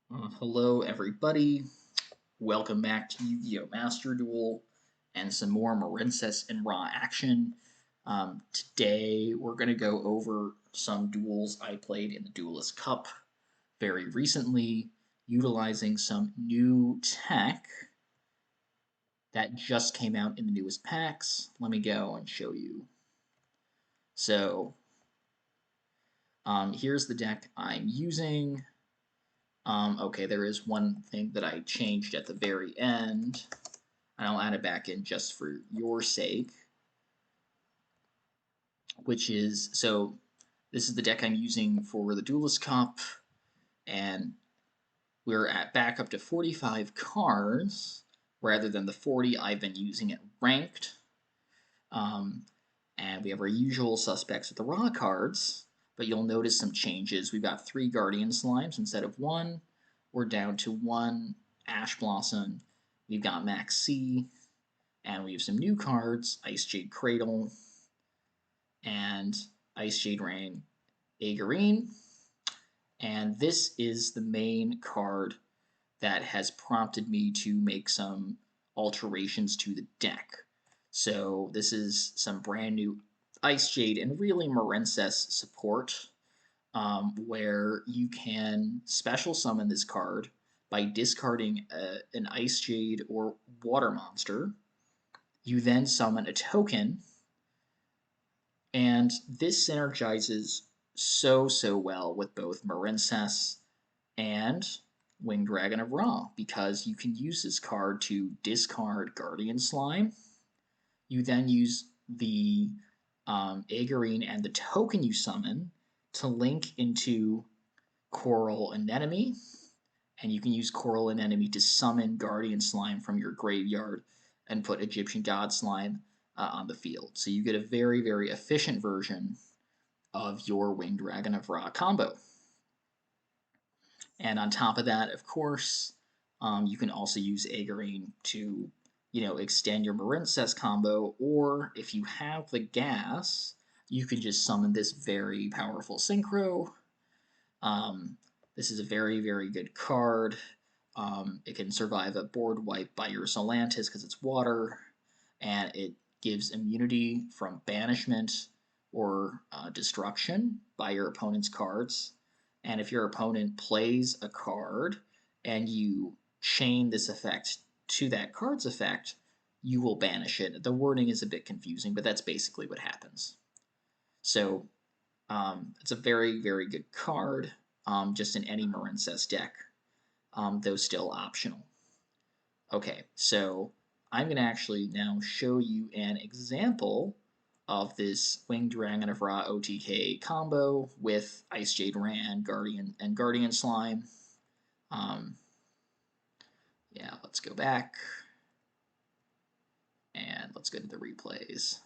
Hello, everybody. Welcome back to Yu-gi-Oh Masterduel and some more Marincess+Ra action. Today, we're going to go over some duels I played in the Duelist Cup very recently, utilizing some new tech that just came out in the newest packs. Let me go and show you. So, here's the deck I'm using. Okay, there is one thing that I changed at the very end, and I'll add it back in just for your sake, which is, so this is the deck I'm using for the Duelist Cup, and we're at back up to 45 cards, rather than the 40 I've been using at Ranked. And we have our usual suspects with the raw cards, but you'll notice some changes. We've got 3 Guardian Slimes instead of 1. We're down to 1 Ash Blossom. We've got Max C, and we have some new cards, Ice Jade Cradle, and Ice Jade Rain Agarine. And this is the main card that has prompted me to make some alterations to the deck. So this is some brand new Ice Jade and really Marincess support, where you can special summon this card by discarding an Ice Jade or Water monster. You then summon a token, and this synergizes so well with both Marincess and Winged Dragon of Ra, because you can use this card to discard Guardian Slime. You then use the Agarine and the token you summon to link into Coral Anemone, and you can use Coral Anemone to summon Guardian Slime from your graveyard and put Egyptian God Slime on the field. So you get a very efficient version of your Winged Dragon of Ra combo. And on top of that, of course, you can also use Agarine to, extend your Marincess combo, or if you have the gas, you can just summon this very powerful Synchro. This is a very good card. It can survive a board wipe by your Solantis because it's water, and it gives immunity from banishment or destruction by your opponent's cards. And if your opponent plays a card and you chain this effect to that card's effect, you will banish it. The wording is a bit confusing, but that's basically what happens. So it's a very good card, just in any Marincess deck, though still optional. Okay, so I'm going to actually now show you an example of this Winged Dragon of Ra OTK combo with Ice Jade Ran, Guardian Slime. Yeah, let's go back and let's go to the replays.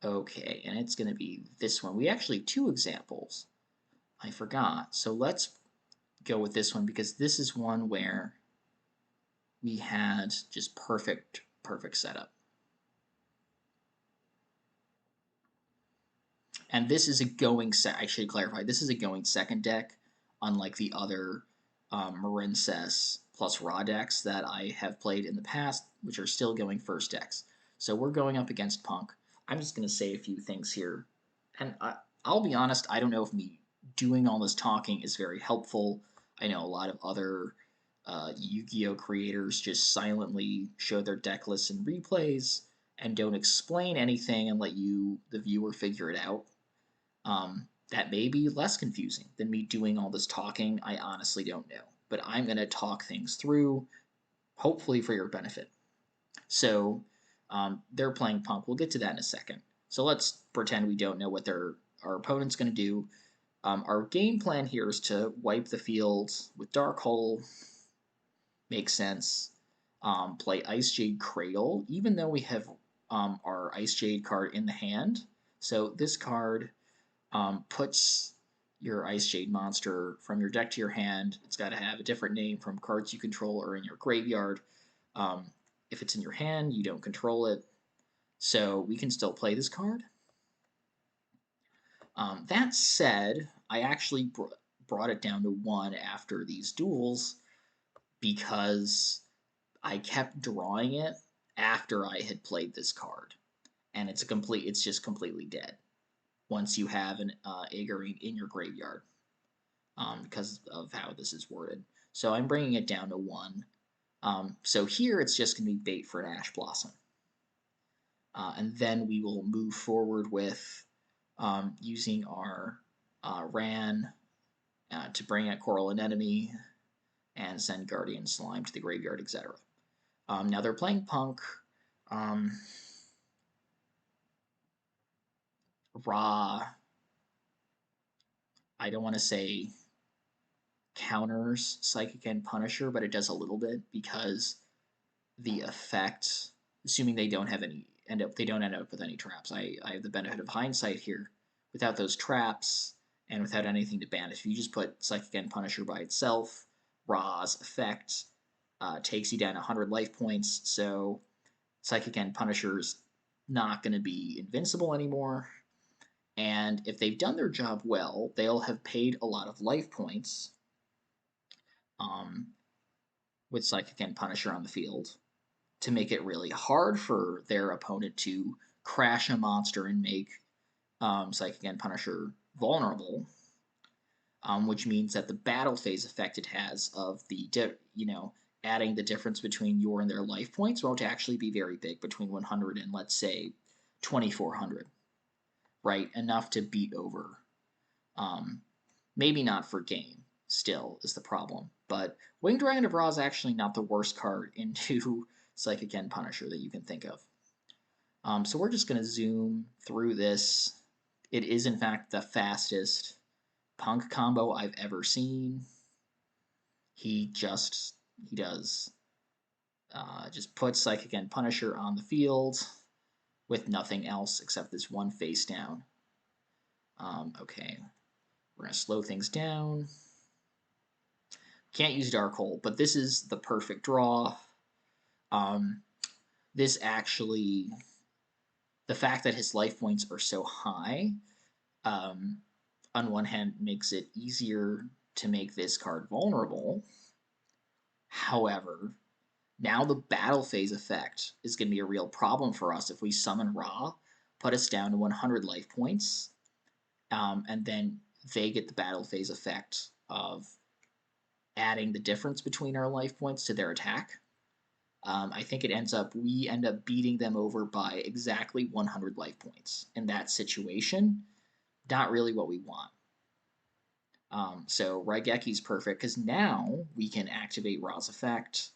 Okay, and it's going to be this one. We actually have 2 examples. I forgot. So let's go with this one because this is one where we had just perfect setup. And this is a going set. I should clarify. This is a going second deck, unlike the other Marincess+Ra decks that I have played in the past, which are still going first decks. So we're going up against Punk. I'm just going to say a few things here. And I'll be honest, I don't know if me doing all this talking is very helpful. I know a lot of other Yu-Gi-Oh creators just silently show their deck lists and replays and don't explain anything and let you, the viewer, figure it out. That may be less confusing than me doing all this talking. I honestly don't know. But I'm going to talk things through, hopefully for your benefit. So they're playing Punk. We'll get to that in a second. So let's pretend we don't know what our opponent's going to do. Our game plan here is to wipe the field with Dark Hole. Makes sense. Play Ice Jade Cradle, even though we have our Ice Jade card in the hand. So this card puts your Ice Jade monster from your deck to your hand. It's got to have a different name from cards you control or in your graveyard. If it's in your hand, you don't control it. So we can still play this card. That said, I actually brought it down to 1 after these duels because I kept drawing it after I had played this card, and it's just completely dead once you have an Agarine in your graveyard, because of how this is worded. So I'm bringing it down to 1. So here it's just going to be bait for an Ash Blossom. And then we will move forward with using our Ran to bring a Coral Anemone and send Guardian Slime to the graveyard, etc. Now they're playing Punk. Ra, I don't want to say counters Psychic and Punisher, but it does a little bit because the effect, assuming they don't have any they don't end up with any traps. I have the benefit of hindsight here. Without those traps and without anything to banish, if you just put Psychic and Punisher by itself, Ra's effect takes you down 100 life points, so Psychic and Punisher's not going to be invincible anymore. And if they've done their job well, they'll have paid a lot of life points um, with Psychic and Punisher on the field to make it really hard for their opponent to crash a monster and make Psychic and Punisher vulnerable, which means that the battle phase effect it has of the adding the difference between your and their life points won't actually be very big, between 100 and let's say 2400, right? Enough to beat over. Maybe not for game, still is the problem. But Winged Dragon of Ra is actually not the worst card into Psychic and Punisher that you can think of. So we're just going to zoom through this. It is, in fact, the fastest Punk combo I've ever seen. He does just put Psychic and Punisher on the field with nothing else except this one face down. Okay, we're going to slow things down. Can't use Dark Hole, but this is the perfect draw. This actually, the fact that his life points are so high, on one hand, makes it easier to make this card vulnerable. However, now the battle phase effect is going to be a real problem for us if we summon Ra, put us down to 100 life points, and then they get the battle phase effect of adding the difference between our life points to their attack. I think we end up beating them over by exactly 100 life points. In that situation, not really what we want. So Raigeki's perfect because now we can activate Ra's effect,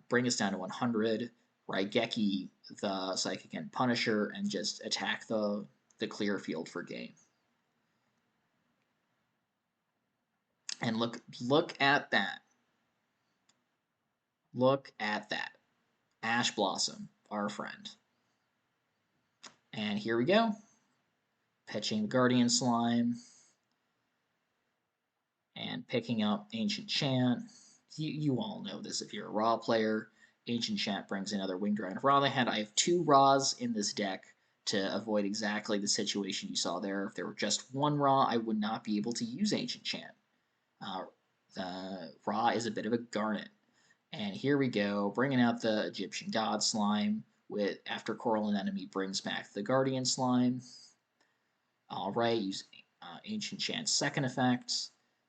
bring us down to 100, Raigeki the Psychic and Punisher, and just attack the clear field for game. And look at that. Look at that. Ash Blossom, our friend. And here we go. Pitching the Guardian Slime. And picking up Ancient Chant. You all know this if you're a Ra player. Ancient Chant brings another Winged Dragon of Ra. I have 2 Ras in this deck to avoid exactly the situation you saw there. If there were just 1 Ra, I would not be able to use Ancient Chant. Ra is a bit of a garnet. And here we go, bringing out the Egyptian God Slime with after Coral Anemone brings back the Guardian Slime. Alright, use Ancient Chant's second effect.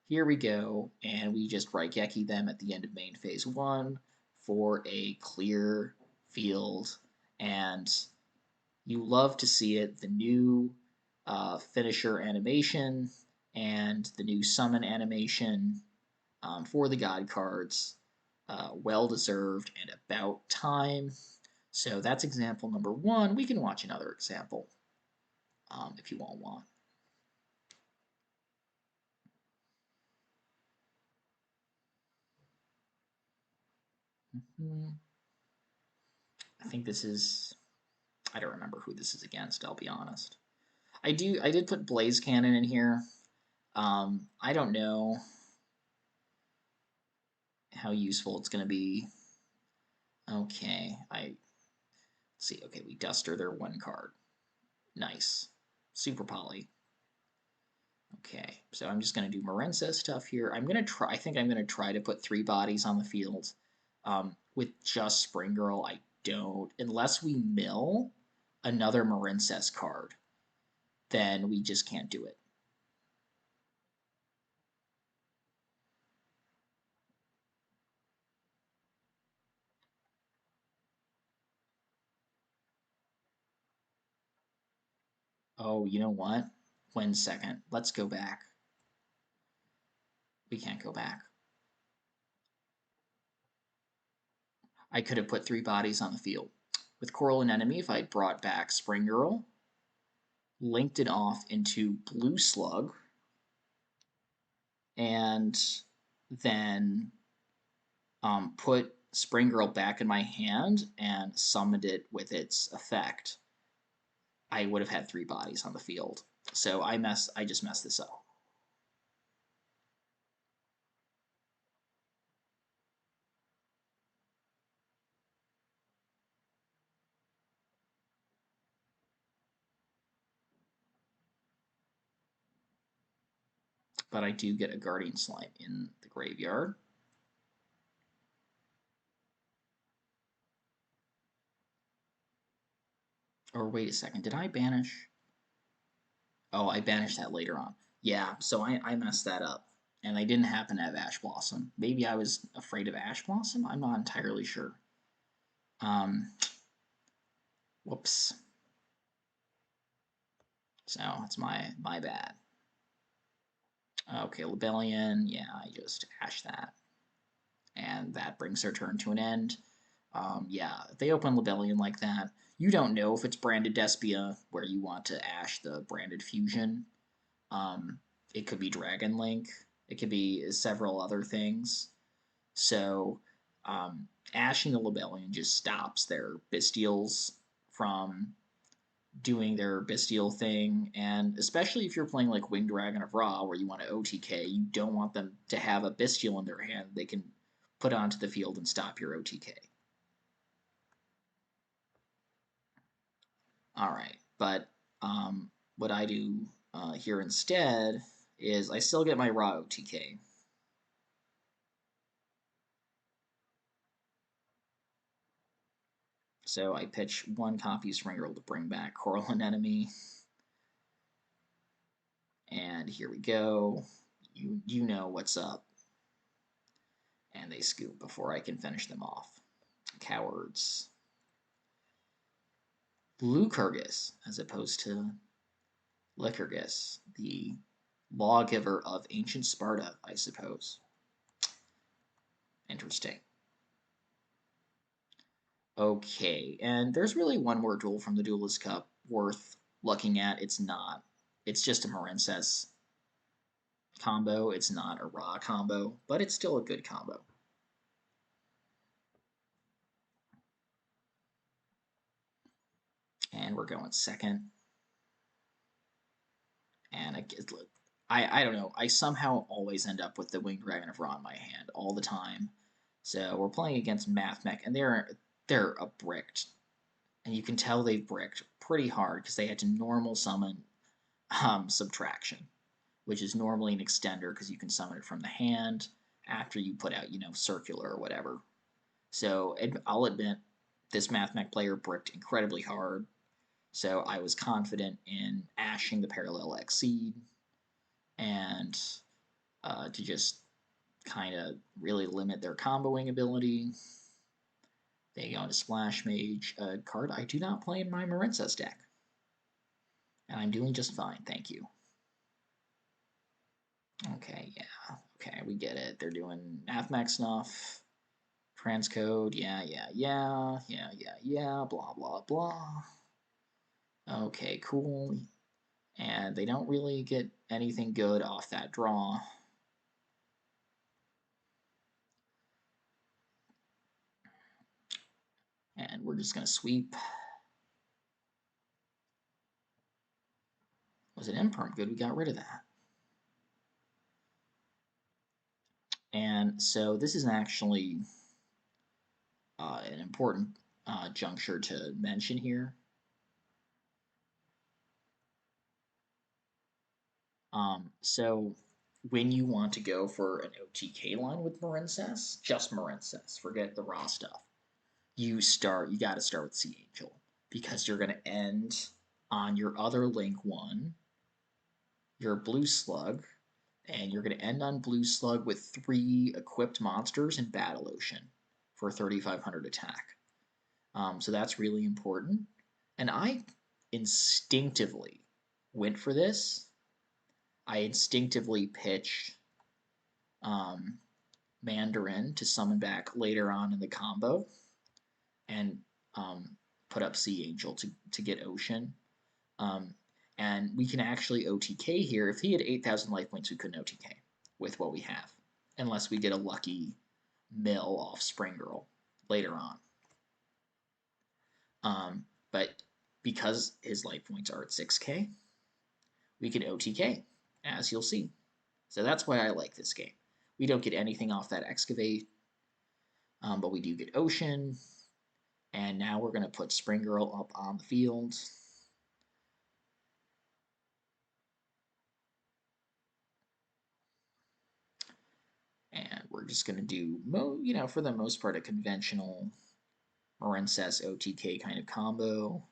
Here we go, and we just Raigeki them at the end of main phase 1 for a clear field. And you love to see it, the new finisher animation and the new summon animation for the God cards. Well deserved and about time. So that's example number 1. We can watch another example if you all want. I think this is, I don't remember who this is against, I'll be honest. I did put Blaze Cannon in here. I don't know how useful it's going to be. Okay, let's see. Okay, we duster their 1 card. Nice. Super Poly. Okay, so I'm just going to do Marincess stuff here. I'm going to try, I think I'm going to try to put 3 bodies on the field. With just Spring Girl, I don't, unless we mill another Marincess card, then we just can't do it. Oh, you know what? 1 second. Let's go back. We can't go back. I could have put 3 bodies on the field. With Coral and Enemy, if I had brought back Spring Girl, linked it off into Blue Slug, and then put Spring Girl back in my hand and summoned it with its effect, I would have had 3 bodies on the field. So I just messed this up. But I do get a Guardian Slime in the graveyard. Or wait a second, did I banish? Oh, I banished that later on. Yeah, so I messed that up. And I didn't happen to have Ash Blossom. Maybe I was afraid of Ash Blossom? I'm not entirely sure. Whoops. So it's my bad. Okay, Lebellion, yeah, I just Ash that. And that brings their turn to an end. Yeah, if they open Lebellion like that, you don't know if it's branded Despia, where you want to Ash the branded fusion. Um, it could be Dragon Link. It could be several other things. So, ashing the Lebellion just stops their Bystials from doing their Bystial thing, and especially if you're playing like Winged Dragon of Ra, where you want to OTK, you don't want them to have a Bystial in their hand they can put onto the field and stop your OTK. All right, but what I do here instead is I still get my Ra OTK. So I pitch 1 copy Spring Girl to bring back Coral and Enemy. And here we go. You know what's up. And they scoop before I can finish them off. Cowards. Lucergus, as opposed to Lycurgus, the lawgiver of ancient Sparta, I suppose. Interesting. Okay, and there's really one more duel from the Duelist Cup worth looking at. It's not. It's just a Marincess combo. It's not a Ra combo, but it's still a good combo. And we're going second. And I don't know. I somehow always end up with the Winged Dragon of Ra in my hand all the time. So we're playing against Mathmech, and they're a bricked, and you can tell they've bricked pretty hard because they had to normal summon Subtraction, which is normally an extender because you can summon it from the hand after you put out, Circular or whatever. So I'll admit, this Mathmech player bricked incredibly hard, so I was confident in ashing the Parallel Exceed and to just kind of really limit their comboing ability. They go into Splash Mage, a card I do not play in my Marincess deck. And I'm doing just fine, thank you. Okay, yeah. Okay, we get it. They're doing Mathmech stuff. Transcode, yeah, blah, blah, blah. Okay, cool. And they don't really get anything good off that draw. And we're just going to sweep. Was it imperm? Good, we got rid of that. And so this is actually an important juncture to mention here. So when you want to go for an OTK line with Marincess, just Marincess, forget the raw stuff. You got to start with Sea Angel because you're going to end on your other Link one, your Blue Slug, and you're going to end on Blue Slug with 3 equipped monsters in Battle Ocean for 3,500 attack. So that's really important. And I instinctively went for this. I instinctively pitched Mandarin to summon back later on in the combo and put up Sea Angel to get Ocean. And we can actually OTK here. If he had 8,000 life points, we couldn't OTK with what we have, unless we get a lucky mill off Spring Girl later on. But because his life points are at 6k, we can OTK, as you'll see. So that's why I like this game. We don't get anything off that Excavate, but we do get Ocean. And now we're going to put Spring Girl up on the field. And we're just going to do, for the most part, a conventional Marincess OTK kind of combo.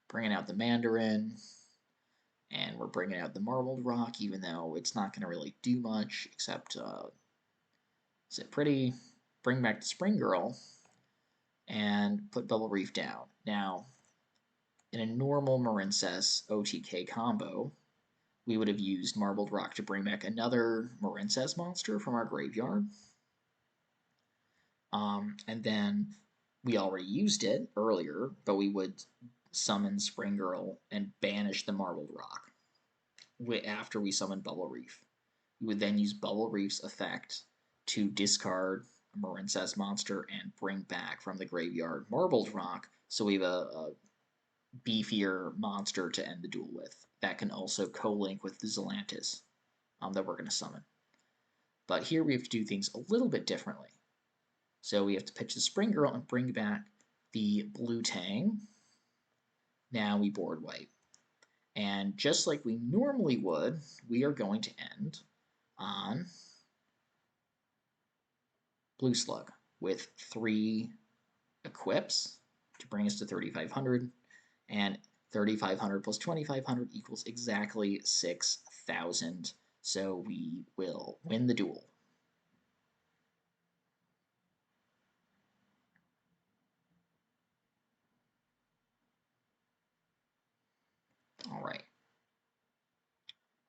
Bringing out the Mandarin. And we're bringing out the Marbled Rock, even though it's not going to really do much, except, is it pretty? Bring back the Spring Girl. And put Bubble Reef down. Now, in a normal Marincess OTK combo, we would have used Marbled Rock to bring back another Marincess monster from our graveyard. And then we already used it earlier, but we would summon Spring Girl and banish the Marbled Rock after we summon Bubble Reef. We would then use Bubble Reef's effect to discard a Marincess monster and bring back from the graveyard Marbled Rock, so we have a beefier monster to end the duel with. That can also co-link with the Zelantis that we're going to summon. But here we have to do things a little bit differently. So we have to pitch the Spring Girl and bring back the Blue Tang. Now we board wipe. And just like we normally would, we are going to end on Blue Slug with 3 equips to bring us to 3,500. And 3,500 plus 2,500 equals exactly 6,000. So we will win the duel. All right.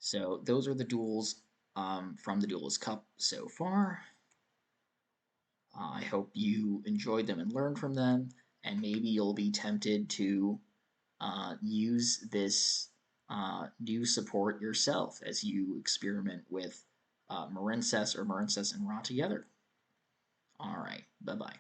So those are the duels from the Duelist Cup so far. I hope you enjoyed them and learned from them, and maybe you'll be tempted to use this new support yourself as you experiment with Marincess or Marincess+Ra together. All right, bye-bye.